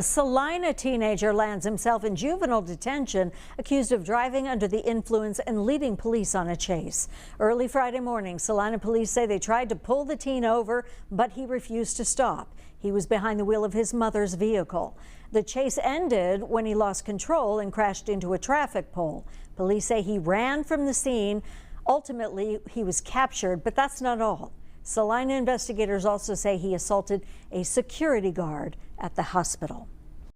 Salina teenager lands himself in juvenile detention, accused of driving under the influence and leading police on a chase. Early Friday morning, Salina police say they tried to pull the teen over, but he refused to stop. He was behind the wheel of his mother's vehicle. The chase ended when he lost control and crashed into a traffic pole. Police say he ran from the scene. Ultimately, he was captured, but that's not all. Salina investigators also say he assaulted a security guard at the hospital.